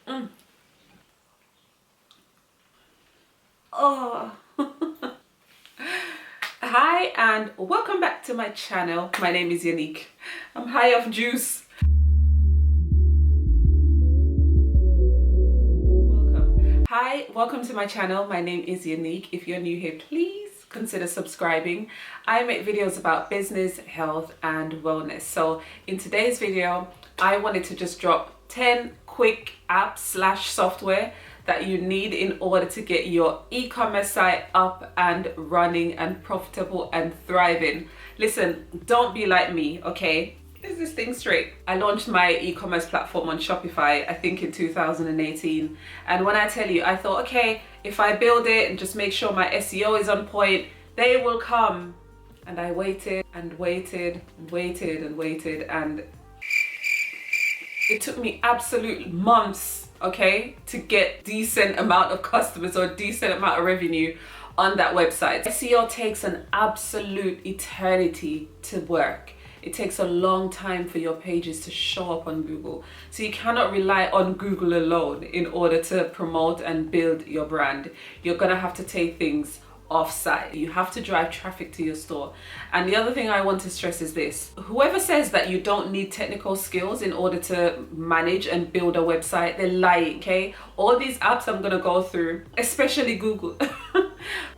Mm. Oh. Hi and welcome back to my channel. My name is Yannick. I'm high off juice. Welcome. Hi, welcome to my channel. My name is Yannick. If you're new here, please consider subscribing. I make videos about business, health and wellness. So in today's video, I wanted to just drop 10 quick apps / software that you need in order to get your e-commerce site up and running and profitable and thriving. Listen, don't be like me, okay? Is this thing straight? I launched my e-commerce platform on Shopify, I think in 2018. And when I tell you, I thought, okay, if I build it and just make sure my SEO is on point, they will come. And I waited and waited and waited and waited, and it took me absolute months, okay, to get decent amount of customers or decent amount of revenue on that website. SEO takes an absolute eternity to work. It takes a long time for your pages to show up on Google. So you cannot rely on Google alone in order to promote and build your brand. You're gonna have to take things off-site. You have to drive traffic to your store. And the other thing I want to stress is this: whoever says that you don't need technical skills in order to manage and build a website, they're lying, okay? All these apps I'm gonna go through, especially Google,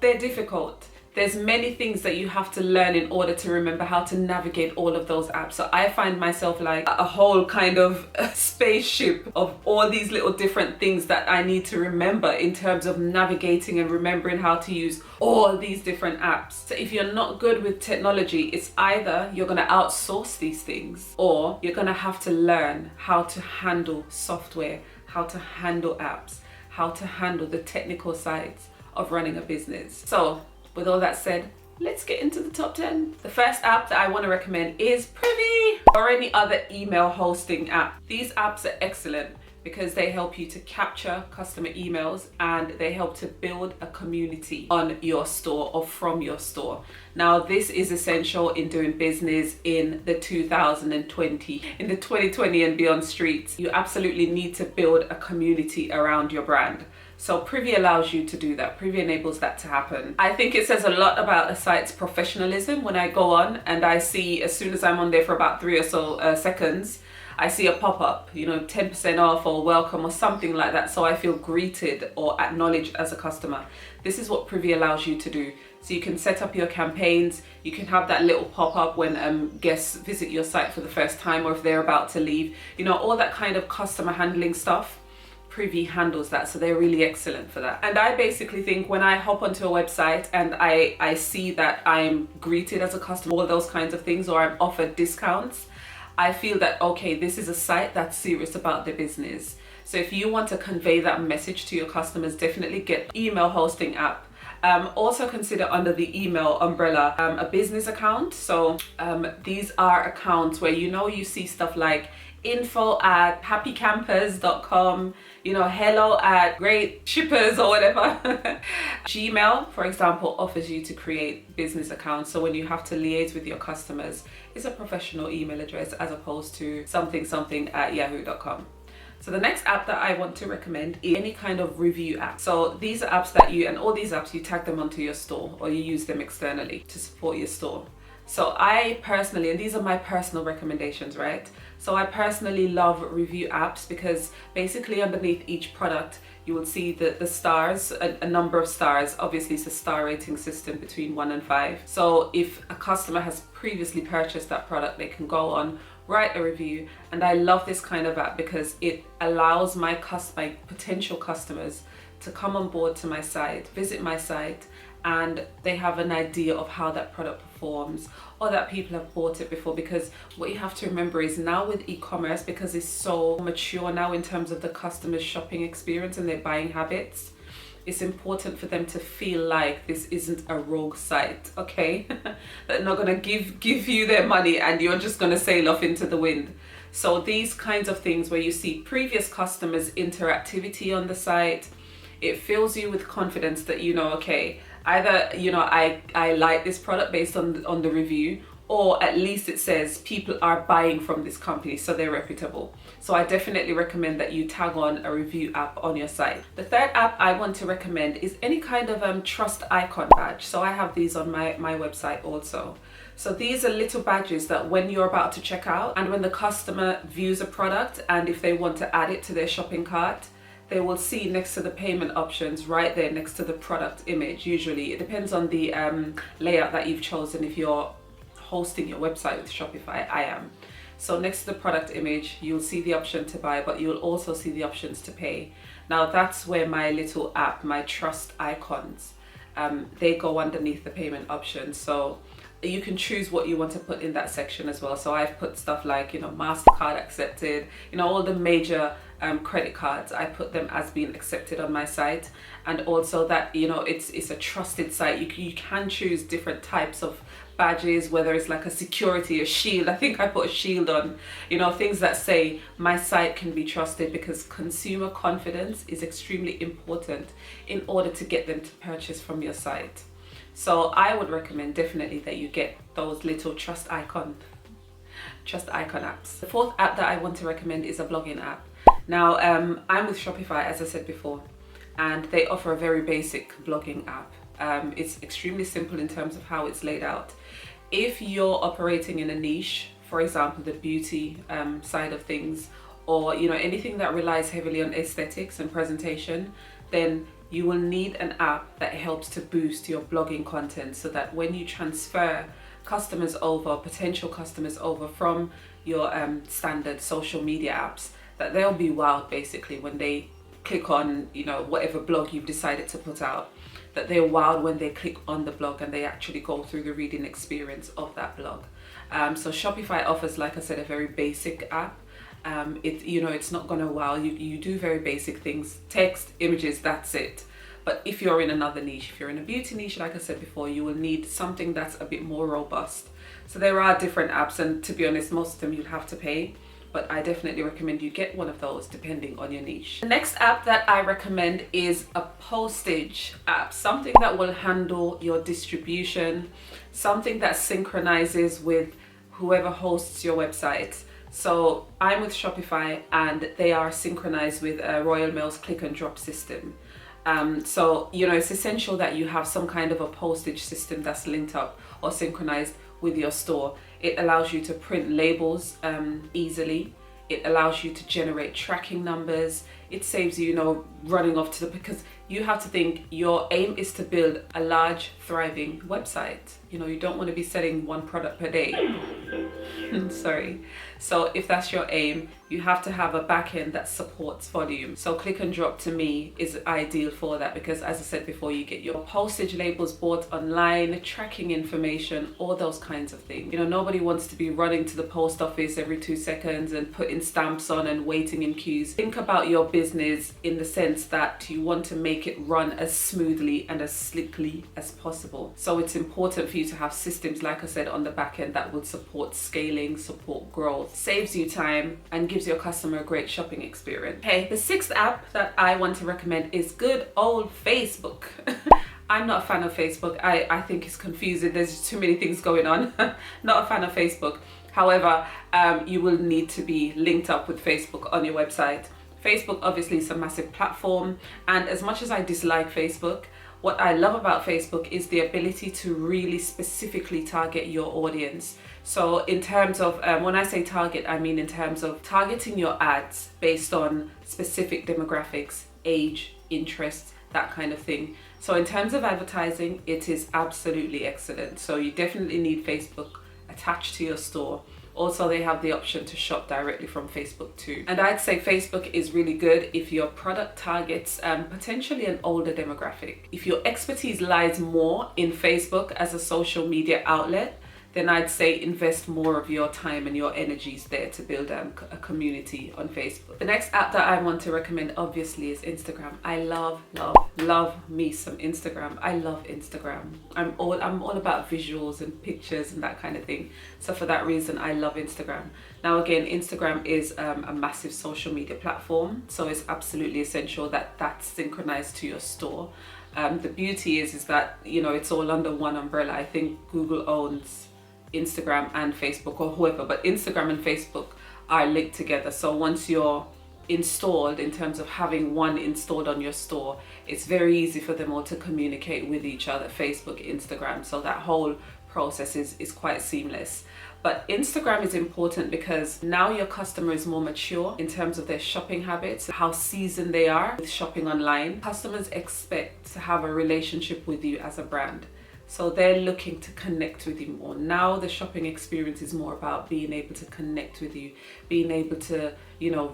they're difficult. There's many things that you have to learn in order to remember how to navigate all of those apps. So I find myself like a whole kind of spaceship of all these little different things that I need to remember in terms of navigating and remembering how to use all these different apps. So if you're not good with technology, it's either you're gonna outsource these things or you're gonna have to learn how to handle software, how to handle apps, how to handle the technical sides of running a business. So with all that said, let's get into the top 10. The first app that I want to recommend is Privy or any other email hosting app. These apps are excellent because they help you to capture customer emails and they help to build a community on your store or from your store. Now, this is essential in doing business in the 2020, in the 2020 and beyond streets. You absolutely need to build a community around your brand. So Privy allows you to do that. Privy enables that to happen. I think it says a lot about a site's professionalism when I go on and I see, as soon as I'm on there for about 3 or so seconds, I see a pop-up, 10% off or welcome or something like that. So I feel greeted or acknowledged as a customer. This is what Privy allows you to do. So you can set up your campaigns. You can have that little pop-up when guests visit your site for the first time or if they're about to leave, all that kind of customer handling stuff. Privy handles that, so they're really excellent for that. And I basically think when I hop onto a website and I see that I'm greeted as a customer, all those kinds of things, or I'm offered discounts, I feel that, okay, this is a site that's serious about their business. So if you want to convey that message to your customers, definitely get email hosting app. Also consider under the email umbrella a business account. So these are accounts where you see stuff like info@happycampers.com, hello@greatshippers or whatever. Gmail, for example, offers you to create business accounts. So when you have to liaise with your customers, it's a professional email address as opposed to something@yahoo.com. So the next app that I want to recommend is any kind of review app. So these are apps that all these apps, you tag them onto your store or you use them externally to support your store. So I personally, and these are my personal recommendations, right? So I personally love review apps because basically underneath each product, you will see the stars, a number of stars. Obviously, it's a star rating system between 1 and 5. So if a customer has previously purchased that product, they can go on, write a review. And I love this kind of app because it allows my potential customers to come on board to my site, visit my site, and they have an idea of how that product performs or that people have bought it before. Because what you have to remember is now with e-commerce, because it's so mature now in terms of the customer's shopping experience and their buying habits, it's important for them to feel like this isn't a rogue site, okay? They're not gonna give you their money and you're just gonna sail off into the wind. So these kinds of things where you see previous customers' interactivity on the site, it fills you with confidence that okay, either I like this product based on the review, or at least it says people are buying from this company, so they're reputable. So I definitely recommend that you tag on a review app on your site. The third app I want to recommend is any kind of trust icon badge. So I have these on my website also. So these are little badges that when you're about to check out and when the customer views a product and if they want to add it to their shopping cart, they will see next to the payment options right there next to the product image. Usually it depends on the layout that you've chosen. If you're hosting your website with Shopify, I am. So next to the product image, you'll see the option to buy, but you'll also see the options to pay. Now that's where my little app, my trust icons, they go underneath the payment options. So you can choose what you want to put in that section as well. So I've put stuff like, MasterCard accepted, all the major credit cards, I put them as being accepted on my site. And also that, it's a trusted site. You can choose different types of badges, whether it's like a security, a shield. I think I put a shield on, things that say my site can be trusted, because consumer confidence is extremely important in order to get them to purchase from your site. So I would recommend definitely that you get those little trust icon apps. The fourth app that I want to recommend is a blogging app. Now I'm with Shopify, as I said before, and they offer a very basic blogging app. It's extremely simple in terms of how it's laid out. If you're operating in a niche, for example, the beauty side of things, or anything that relies heavily on aesthetics and presentation, then you will need an app that helps to boost your blogging content, so that when you transfer customers over, potential customers over from your standard social media apps, that they'll be wowed basically when they click on whatever blog you've decided to put out, that they're wowed when they click on the blog and they actually go through the reading experience of that blog. So Shopify offers, like I said, a very basic app. It's not gonna wow you. You do very basic things, text, images, that's it. But if you're in another niche, if you're in a beauty niche, like I said before, you will need something that's a bit more robust. So there are different apps, and to be honest, most of them you'll have to pay, but I definitely recommend you get one of those depending on your niche. The next app that I recommend is a postage app, something that will handle your distribution, something that synchronizes with whoever hosts your website. So I'm with Shopify and they are synchronized with Royal Mail's click and drop system. So it's essential that you have some kind of a postage system that's linked up or synchronized with your store. It allows you to print labels easily. It allows you to generate tracking numbers. It saves you, running off to because you have to think your aim is to build a large, thriving website. You don't want to be selling one product per day. Sorry. So if that's your aim, you have to have a backend that supports volume. So click and drop to me is ideal for that, because as I said before, you get your postage labels bought online, tracking information, all those kinds of things. Nobody wants to be running to the post office every 2 seconds and putting stamps on and waiting in queues. Think about your business in the sense that you want to make it run as smoothly and as slickly as possible. So it's important for you to have systems, like I said, on the back end that will support scaling, support growth, saves you time, and gives your customer a great shopping experience. Okay, the sixth app that I want to recommend is good old Facebook. I'm not a fan of Facebook. I think it's confusing. There's too many things going on. Not a fan of Facebook. However, you will need to be linked up with Facebook on your website. Facebook obviously is a massive platform, and as much as I dislike Facebook, what I love about Facebook is the ability to really specifically target your audience. So in terms of, when I say target, I mean in terms of targeting your ads based on specific demographics, age, interests, that kind of thing. So in terms of advertising, it is absolutely excellent. So you definitely need Facebook attached to your store. Also, they have the option to shop directly from Facebook too. And I'd say Facebook is really good if your product targets potentially an older demographic. If your expertise lies more in Facebook as a social media outlet, then I'd say invest more of your time and your energies there to build a community on Facebook. The next app that I want to recommend obviously is Instagram. I love me some Instagram. I love Instagram. I'm all about visuals and pictures and that kind of thing. So for that reason, I love Instagram. Now again, Instagram is a massive social media platform, so it's absolutely essential that that's synchronized to your store. The beauty is that it's all under one umbrella. I think Google owns Instagram and Facebook, or whoever, but Instagram and Facebook are linked together. So once you're installed, in terms of having one installed on your store, it's very easy for them all to communicate with each other, Facebook, Instagram. So that whole process is quite seamless. But Instagram is important because now your customer is more mature in terms of their shopping habits, how seasoned they are with shopping online. Customers expect to have a relationship with you as a brand. So they're looking to connect with you more. Now the shopping experience is more about being able to connect with you, being able to,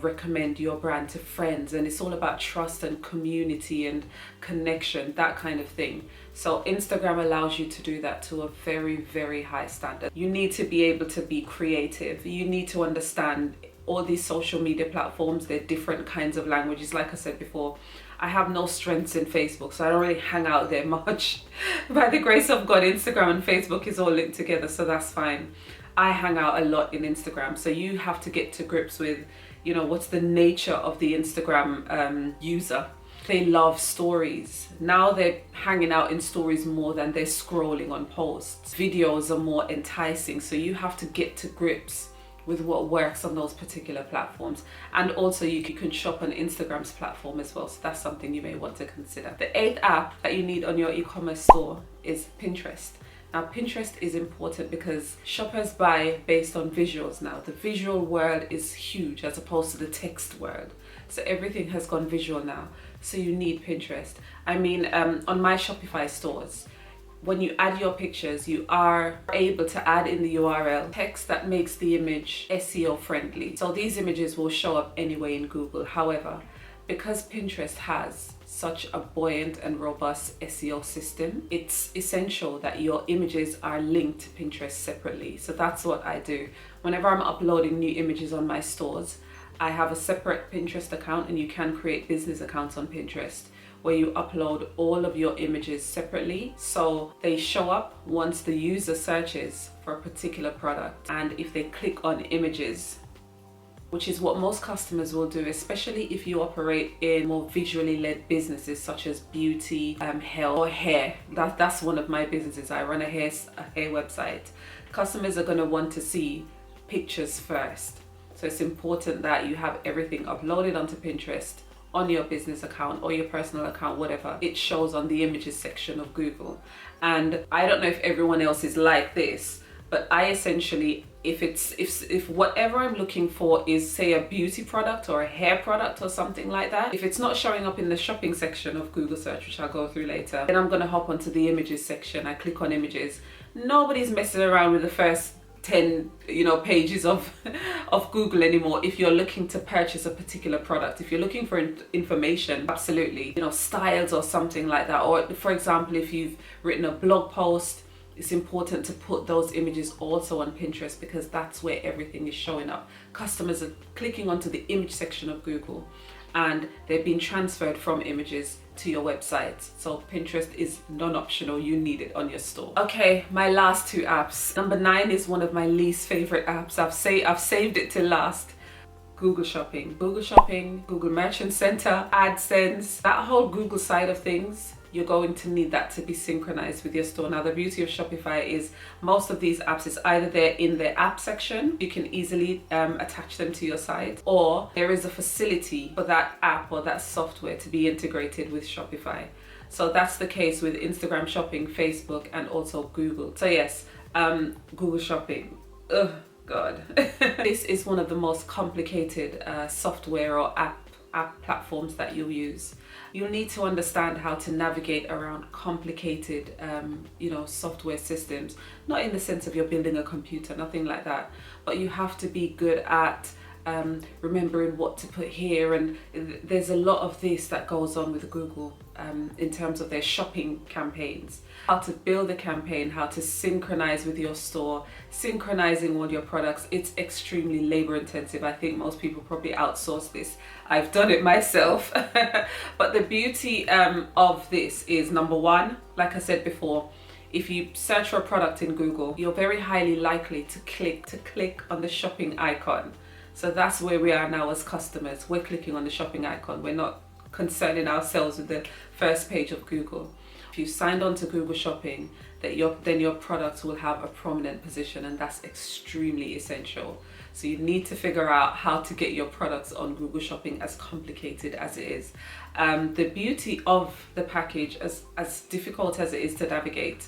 recommend your brand to friends. And it's all about trust and community and connection, that kind of thing. So Instagram allows you to do that to a very, very high standard. You need to be able to be creative. You need to understand all these social media platforms, they're different kinds of languages. Like I said before, I have no strengths in Facebook, so I don't really hang out there much. By the grace of God, Instagram and Facebook is all linked together, so that's fine. I hang out a lot in Instagram, so you have to get to grips with, what's the nature of the Instagram user. They love stories. Now they're hanging out in stories more than they're scrolling on posts. Videos are more enticing, so you have to get to grips with what works on those particular platforms. And also you can shop on Instagram's platform as well, so that's something you may want to consider. The 8th app that you need on your e-commerce store is Pinterest. Now Pinterest is important because shoppers buy based on visuals now. The visual world is huge as opposed to the text world. So everything has gone visual now. So you need Pinterest. I mean, on my Shopify stores, when you add your pictures, you are able to add in the URL text that makes the image SEO friendly. So these images will show up anyway in Google. However, because Pinterest has such a buoyant and robust SEO system, it's essential that your images are linked to Pinterest separately. So that's what I do. Whenever I'm uploading new images on my stores, I have a separate Pinterest account, and you can create business accounts on Pinterest where you upload all of your images separately, so they show up once the user searches for a particular product. And if they click on images, which is what most customers will do, especially if you operate in more visually led businesses such as beauty, health, or hair. That's one of my businesses. I run a hair website. Customers are going to want to see pictures first. So it's important that you have everything uploaded onto Pinterest on your business account or your personal account, whatever. It shows on the images section of Google. And I don't know if everyone else is like this, but I essentially, if whatever I'm looking for is, say, a beauty product or a hair product or something like that, if it's not showing up in the shopping section of Google search, which I'll go through later, then I'm gonna hop onto the images section. I click on images. Nobody's messing around with the first 10 pages of Google anymore. If you're looking to purchase a particular product, if you're looking for information, absolutely, styles or something like that, or for example, if you've written a blog post, it's important to put those images also on Pinterest, because that's where everything is showing up. Customers are clicking onto the image section of Google and they're being transferred from images to your website. So Pinterest is non-optional, you need it on your store. Okay, my last 2 apps. Number 9 is one of my least favorite apps. I've saved it till last. Google Shopping, Google Merchant Center, AdSense, that whole Google side of things. You're going to need that to be synchronized with your store. Now, the beauty of Shopify is most of these apps is either they're in the app section, you can easily attach them to your site, or there is a facility for that app or that software to be integrated with Shopify. So that's the case with Instagram Shopping, Facebook, and also Google. So yes, Google Shopping. Ugh, God. This is one of the most complicated software or app platforms that you'll use. You'll need to understand how to navigate around complicated software systems, not in the sense of you're building a computer, nothing like that, but you have to be good at remembering what to put here. And there's a lot of this that goes on with Google in terms of their shopping campaigns. How to build a campaign, how to synchronize with your store, synchronizing all your products. It's extremely labor intensive. I think most people probably outsource this. I've done it myself. But the beauty of this is, number 1, like I said before, if you search for a product in Google, you're very highly likely to click on the shopping icon. So that's where we are now as customers. We're clicking on the shopping icon. We're not concerning ourselves with the first page of Google. if you signed on to Google Shopping, that then your products will have a prominent position, and that's extremely essential. So you need to figure out how to get your products on Google Shopping, as complicated as it is. The beauty of the package, as difficult as it is to navigate,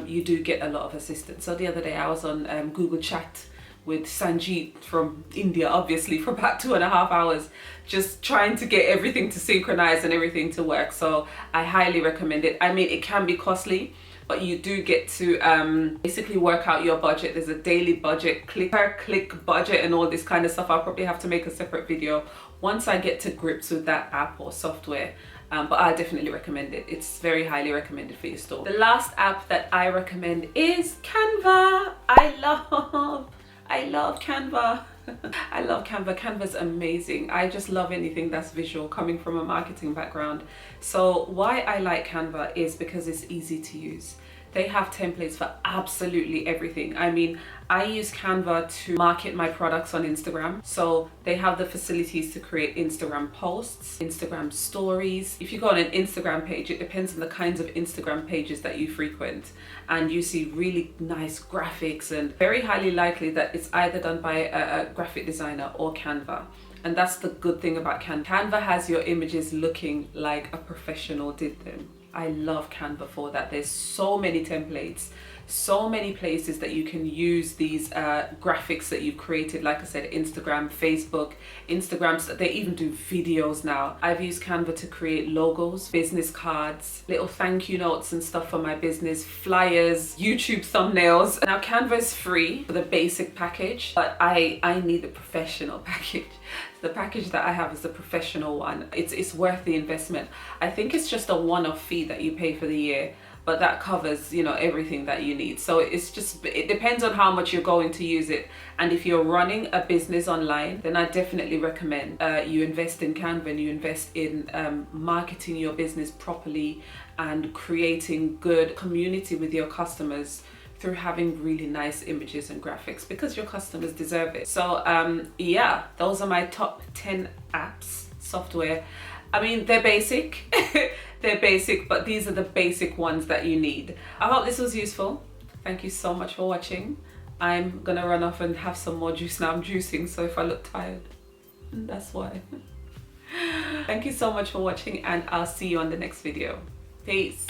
you do get a lot of assistance. So the other day I was on Google Chat with Sanjeet from India, obviously, for about 2.5 hours, just trying to get everything to synchronize and everything to work. So I highly recommend it. I mean, it can be costly, but you do get to basically work out your budget. There's a daily budget, per click budget, and all this kind of stuff. I'll probably have to make a separate video once I get to grips with that app or software. But I definitely recommend it. It's very highly recommended for your store. The last app that I recommend is Canva. I love Canva. I love Canva. Canva's amazing. I just love anything that's visual, coming from a marketing background. So why I like Canva is because it's easy to use. They have templates for absolutely everything. I mean, I use Canva to market my products on Instagram. So they have the facilities to create Instagram posts, Instagram stories. If you go on an Instagram page, it depends on the kinds of Instagram pages that you frequent, and you see really nice graphics, and very highly likely that it's either done by a graphic designer or Canva. And that's the good thing about Canva. Canva has your images looking like a professional did them. I love Canva for that. There's so many templates, so many places that you can use these graphics that you've created. Like I said, Instagram, Facebook, Instagram, they even do videos now. I've used Canva to create logos, business cards, little thank you notes and stuff for my business, flyers, YouTube thumbnails. Now Canva is free for the basic package, but I need the professional package. The package that I have is the professional one. It's worth the investment. I think it's just a one-off fee that you pay for the year, but that covers, you know, everything that you need. So it depends on how much you're going to use it. And if you're running a business online, then I definitely recommend you invest in Canva, and you invest in marketing your business properly and creating good community with your customers through having really nice images and graphics, because your customers deserve it. So yeah, those are my top 10 apps, software. I mean, they're basic. They're basic, but these are the basic ones that you need. I hope this was useful. Thank you so much for watching. I'm gonna run off and have some more juice now. I'm juicing, so if I look tired, that's why. Thank you so much for watching, and I'll see you on the next video. Peace.